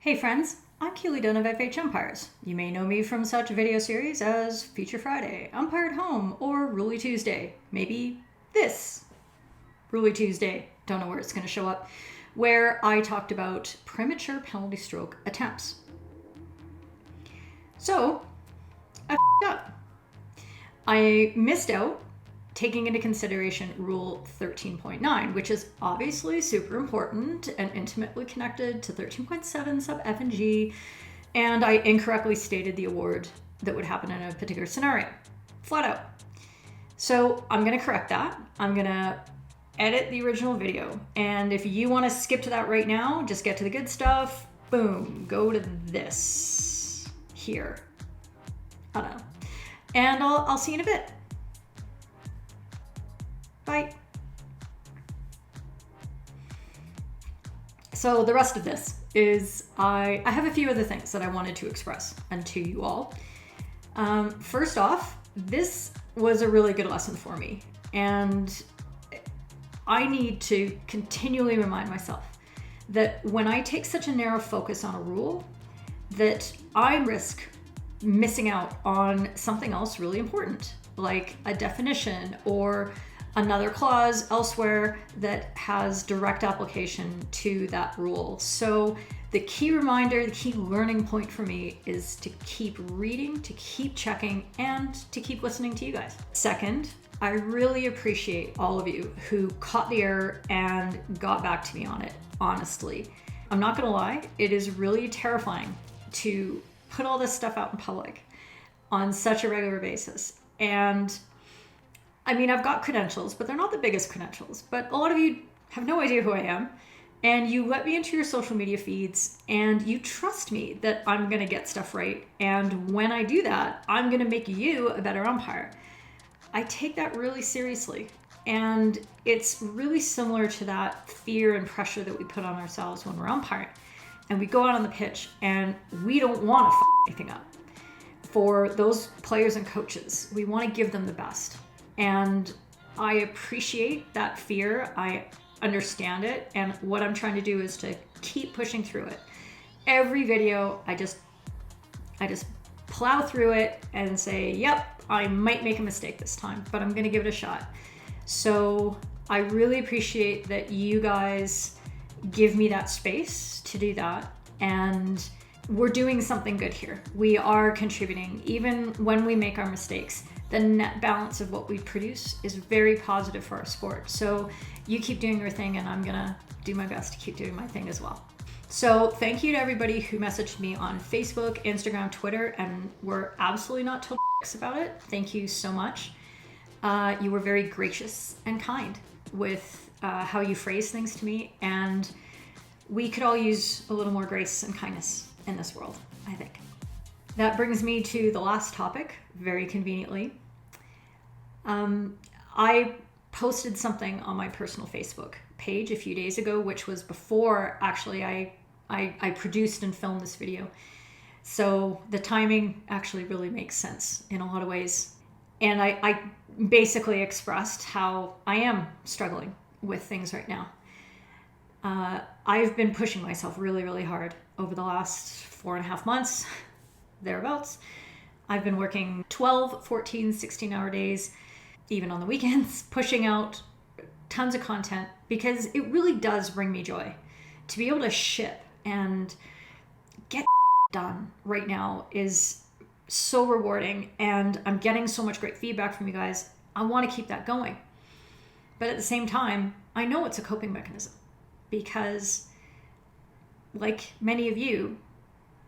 Hey friends, I'm Keely Dunn of FH Umpires. You may know me from such video series as Feature Friday, Umpire at Home, or Ruly Tuesday. Maybe this Ruly Tuesday, don't know where it's going to show up, where I talked about premature penalty stroke attempts. So, I f***ed up. I missed out taking into consideration Rule 13.9, which is obviously super important and intimately connected to 13.7 sub F and G, and I incorrectly stated the award that would happen in a particular scenario, flat out. So I'm going to correct that. I'm going to edit the original video, and if you want to skip to that right now, just get to the good stuff, boom, go to this here. I don't know. And I'll see you in a bit. Bye. So the rest of this is I have a few other things that I wanted to express and to you all. First off, this was a really good lesson for me, and I need to continually remind myself that when I take such a narrow focus on a rule, that I risk missing out on something else really important, like a definition or another clause elsewhere that has direct application to that rule. So the key reminder, the key learning point for me is to keep reading, to keep checking, and to keep listening to you guys. Second, I really appreciate all of you who caught the error and got back to me on it, honestly. I'm not gonna lie, it is really terrifying to put all this stuff out in public on such a regular basis. And I mean, I've got credentials, but they're not the biggest credentials. But a lot of you have no idea who I am. And you let me into your social media feeds and you trust me that I'm going to get stuff right. And when I do that, I'm going to make you a better umpire. I take that really seriously. And it's really similar to that fear and pressure that we put on ourselves when we're umpiring. And we go out on the pitch and we don't want to f anything up. For those players and coaches, we want to give them the best. And I appreciate that fear. I understand it. And what I'm trying to do is to keep pushing through it. Every video, I just plow through it and say, yep, I might make a mistake this time, but I'm going to give it a shot. So I really appreciate that you guys give me that space to do that. And we're doing something good here. We are contributing. Even when we make our mistakes, the net balance of what we produce is very positive for our sport. So you keep doing your thing and I'm gonna do my best to keep doing my thing as well. So thank you to everybody who messaged me on Facebook, Instagram, Twitter, and were absolutely not total about it. Thank you so much. You were very gracious and kind with how you phrase things to me, and we could all use a little more grace and kindness in this world, I think. That brings me to the last topic, very conveniently. I posted something on my personal Facebook page a few days ago, which was before actually I produced and filmed this video. So the timing actually really makes sense in a lot of ways. And I basically expressed how I am struggling with things right now. I've been pushing myself really, really hard over the last 4.5 months, thereabouts. I've been working 12, 14, 16-hour days, even on the weekends, pushing out tons of content because it really does bring me joy. To be able to ship and get done right now is so rewarding, and I'm getting so much great feedback from you guys. I want to keep that going. But at the same time, I know it's a coping mechanism because, like many of you,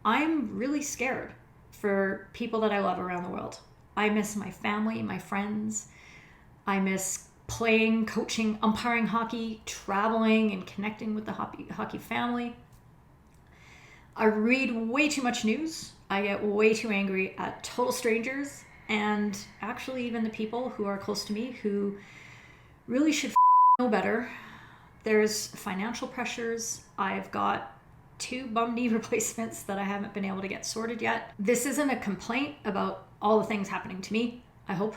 I'm really scared for people that I love around the world. I miss my family, my friends. I miss playing, coaching, umpiring hockey, traveling, and connecting with the hockey family. I read way too much news. I get way too angry at total strangers, and actually even the people who are close to me who really should know better. There's financial pressures. I've got 2 bum knee replacements that I haven't been able to get sorted yet. This isn't a complaint about all the things happening to me, I hope,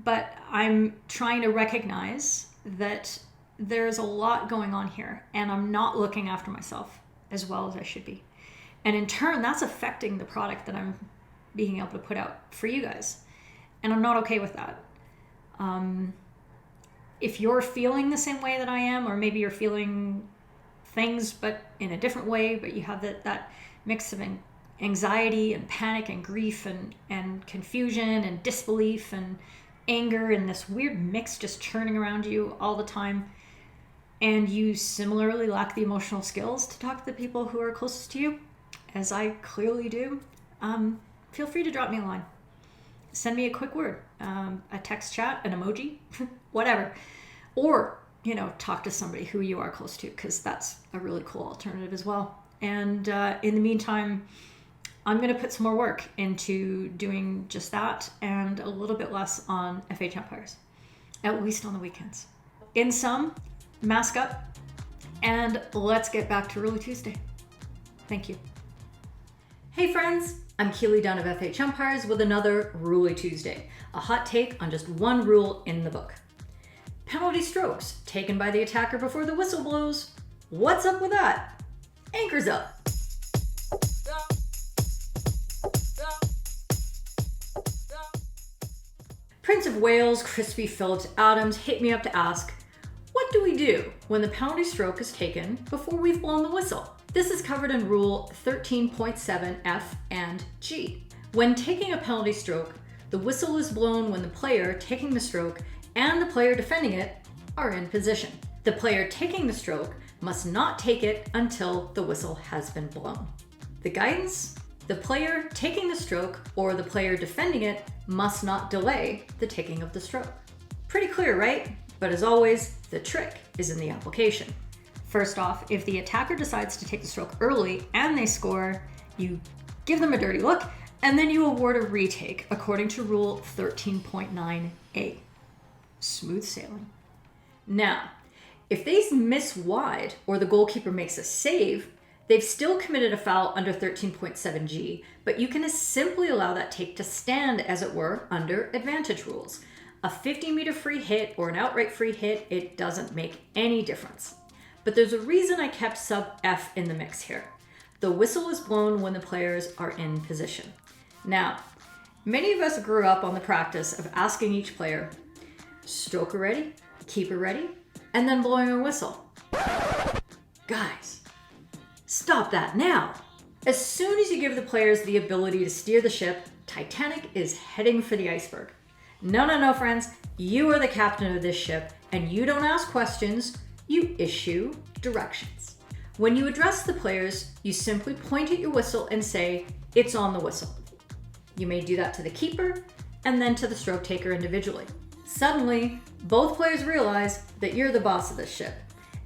but I'm trying to recognize that there's a lot going on here and I'm not looking after myself as well as I should be. And in turn, that's affecting the product that I'm being able to put out for you guys. And I'm not okay with that. If you're feeling the same way that I am, or maybe you're feeling things but in a different way, but you have that mix of anxiety and panic and grief and confusion and disbelief and anger and this weird mix just churning around you all the time, and you similarly lack the emotional skills to talk to the people who are closest to you, as I clearly do, feel free to drop me a line. Send me a quick word, a text chat, an emoji, whatever. Or, talk to somebody who you are close to, because that's a really cool alternative as well. And in the meantime, I'm going to put some more work into doing just that and a little bit less on FH Umpires, at least on the weekends. In sum, mask up, and let's get back to Ruly Tuesday. Thank you. Hey friends, I'm Keely Dunn of FH Umpires with another Ruly Tuesday, a hot take on just one rule in the book. Penalty strokes taken by the attacker before the whistle blows. What's up with that? Anchors up. Prince of Wales, Crispy Phillips Adams hit me up to ask, what do we do when the penalty stroke is taken before we've blown the whistle? This is covered in Rule 13.7 F and G. When taking a penalty stroke, the whistle is blown when the player taking the stroke and the player defending it are in position. The player taking the stroke must not take it until the whistle has been blown. The guidance: the player taking the stroke or the player defending it must not delay the taking of the stroke. Pretty clear, right? But as always, the trick is in the application. First off, if the attacker decides to take the stroke early and they score, you give them a dirty look, and then you award a retake according to Rule 13.9A. Smooth sailing. Now, if they miss wide or the goalkeeper makes a save, they've still committed a foul under 13.7G, but you can simply allow that take to stand, as it were, under advantage rules. A 50-meter free hit or an outright free hit, it doesn't make any difference. But there's a reason I kept sub F in the mix here. The whistle is blown when the players are in position. Now, many of us grew up on the practice of asking each player, stroker ready, keeper ready, and then blowing a whistle. Guys, stop that now. As soon as you give the players the ability to steer the ship, Titanic is heading for the iceberg. No, friends, you are the captain of this ship, and you don't ask questions, you issue directions. When you address the players, you simply point at your whistle and say, it's on the whistle. You may do that to the keeper and then to the stroke taker individually. Suddenly, both players realize that you're the boss of this ship,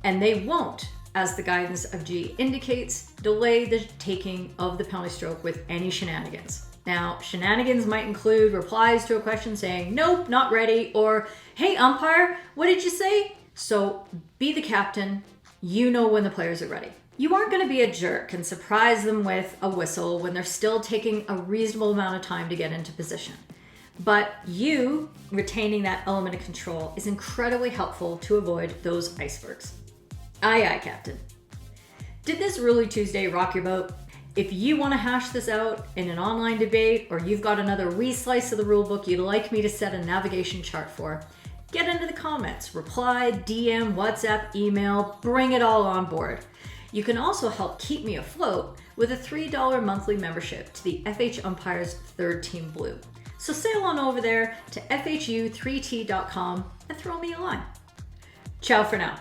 and they won't, as the guidance of G indicates, delay the taking of the penalty stroke with any shenanigans. Now, shenanigans might include replies to a question saying, nope, not ready, or, hey umpire, what did you say? So be the captain, you know when the players are ready. You aren't going to be a jerk and surprise them with a whistle when they're still taking a reasonable amount of time to get into position. But you retaining that element of control is incredibly helpful to avoid those icebergs. Aye, aye, Captain. Did this Ruly Tuesday rock your boat? If you want to hash this out in an online debate, or you've got another wee slice of the rulebook you'd like me to set a navigation chart for, get into the comments, reply, DM, WhatsApp, email, bring it all on board. You can also help keep me afloat with a $3 monthly membership to the FH Umpires Third Team Blue. So sail on over there to FHU3T.com and throw me a line. Ciao for now.